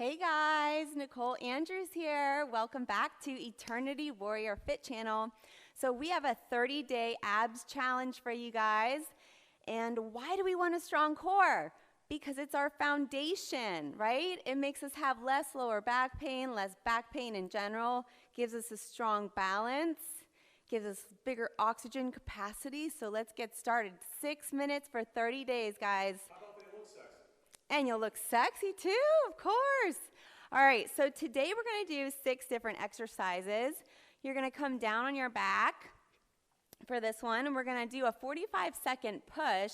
Hey guys, Nicole Andrews here. Welcome back to Eternity Warrior Fit Channel. So we have a 30-day abs challenge for you guys. And why do we want a strong core? Because it's our foundation, right? It makes us have less lower back pain, less back pain in general, gives us a strong balance, gives us bigger oxygen capacity. So let's get started. 6 minutes for 30 days, guys. How about they look sexy? And you'll look sexy too, of course. All right, so today we're going to do 6 different exercises. You're going to come down on your back for this one, and we're going to do a 45-second push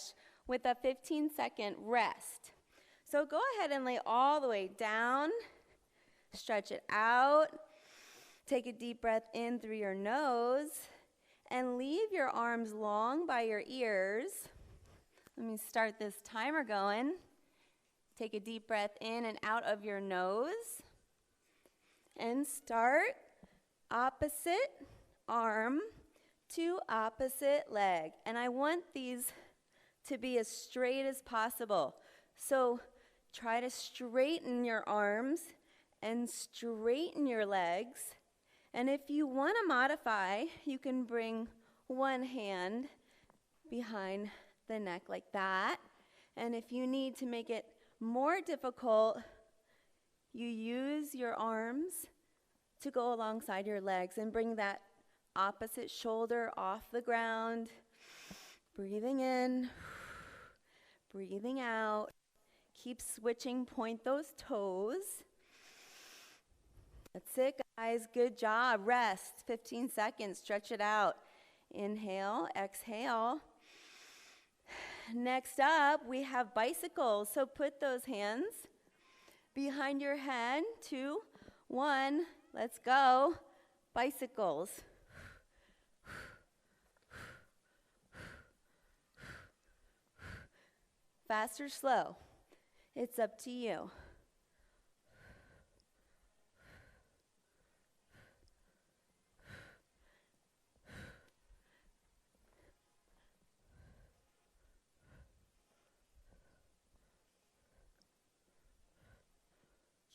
with a 15-second rest. So go ahead and lay all the way down, stretch it out, take a deep breath in through your nose, and leave your arms long by your ears. Let me start this timer going. Take a deep breath in and out of your nose. And start opposite arm to opposite leg. And I want these to be as straight as possible. So try to straighten your arms and straighten your legs. And if you want to modify, you can bring one hand behind the neck like that. And if you need to make it more difficult, you use your arms to go alongside your legs and bring that opposite shoulder off the ground. Breathing in, breathing out. Keep switching, point those toes. That's it, guys. Good job. Rest, 15 seconds. Stretch it out. Inhale, exhale. Next up, we have bicycles. So put those hands behind your head. 2, 1, let's go. Bicycles. Fast or slow? It's up to you.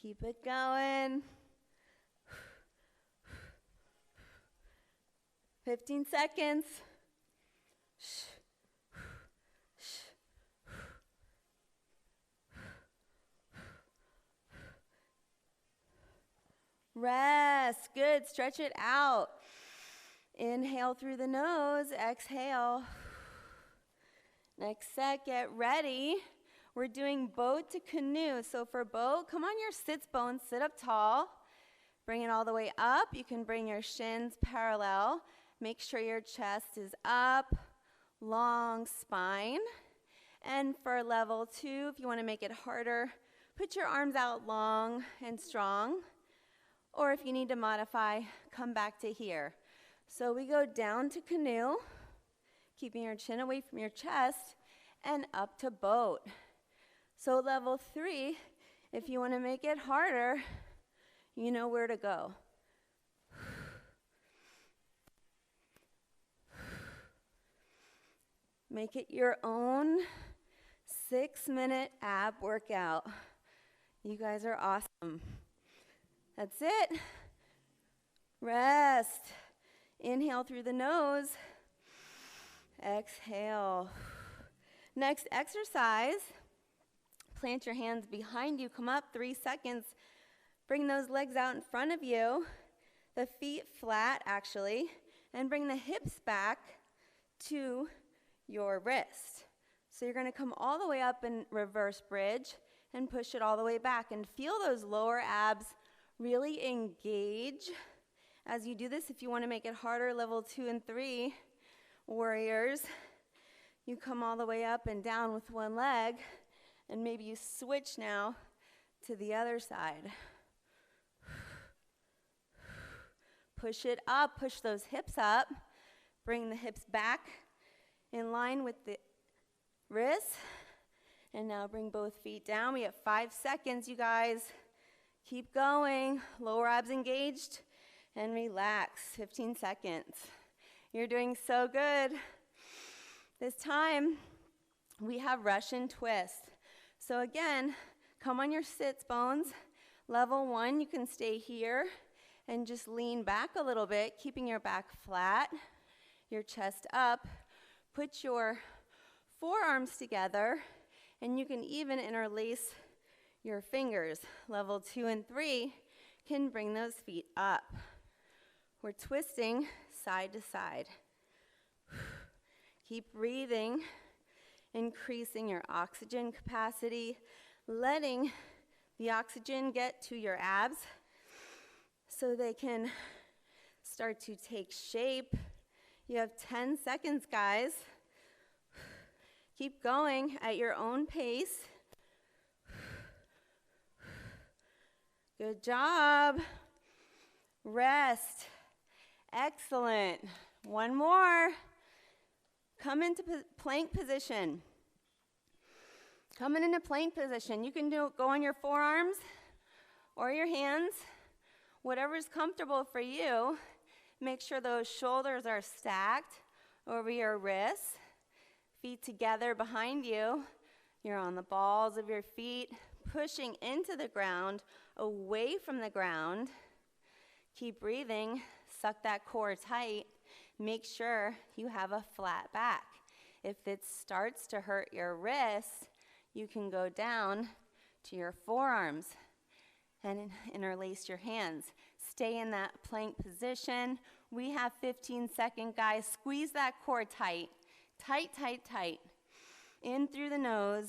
Keep it going. 15 seconds. Rest. Good. Stretch it out. Inhale through the nose. Exhale. Next set, get ready. We're doing boat to canoe. So for boat, come on your sits bones, sit up tall. Bring it all the way up. You can bring your shins parallel. Make sure your chest is up, long spine. And for level 2, if you want to make it harder, put your arms out long and strong. Or if you need to modify, come back to here. So we go down to canoe, keeping your chin away from your chest, and up to boat. So level 3, if you want to make it harder, you know where to go. Make it your own 6-minute ab workout. You guys are awesome. That's it. Rest. Inhale through the nose. Exhale. Next exercise. Plant your hands behind you. Come up 3 seconds. Bring those legs out in front of you. The feet flat, actually. And bring the hips back to your wrist. So you're going to come all the way up in reverse bridge and push it all the way back. And feel those lower abs really engage as you do this. If you want to make it harder, level 2 and 3, warriors, you come all the way up and down with one leg. And maybe you switch now to the other side. Push it up, push those hips up. Bring the hips back in line with the wrists. And now bring both feet down. We have 5 seconds, you guys. Keep going. Lower abs engaged. And relax. 15 seconds. You're doing so good. This time, we have Russian twist. So again, come on your sits bones. Level 1, you can stay here and just lean back a little bit, keeping your back flat, your chest up. Put your forearms together, and you can even interlace your fingers. Level 2 and 3 can bring those feet up. We're twisting side to side. Keep breathing, increasing your oxygen capacity, letting the oxygen get to your abs so they can start to take shape. You have 10 seconds, guys. Keep going at your own pace. Good job. Rest. Excellent. One more. Come into plank position. Coming into plank position. You can go on your forearms or your hands, whatever's comfortable for you. Make sure those shoulders are stacked over your wrists. Feet together behind you. You're on the balls of your feet, pushing into the ground, away from the ground. Keep breathing. Suck that core tight. Make sure you have a flat back. If it starts to hurt your wrists, you can go down to your forearms and interlace your hands. Stay in that plank position. We have 15 seconds, guys. Squeeze that core tight. Tight, tight, tight. In through the nose.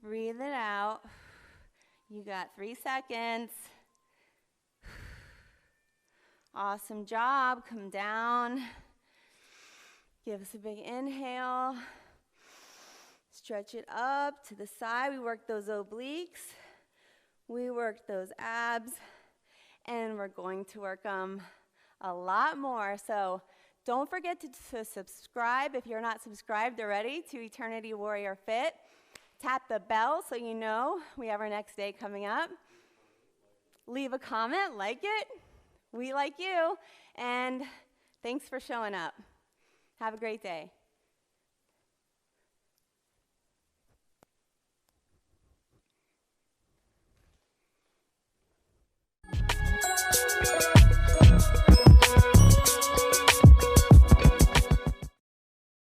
Breathe it out. You got 3 seconds. Awesome job. Come down. Give us a big inhale. Stretch it up to the side. We work those obliques. We work those abs. And we're going to work them a lot more. So don't forget to subscribe if you're not subscribed already to Eternity Warrior Fit. Tap the bell so you know we have our next day coming up. Leave a comment, like it. We like you. And thanks for showing up. Have a great day.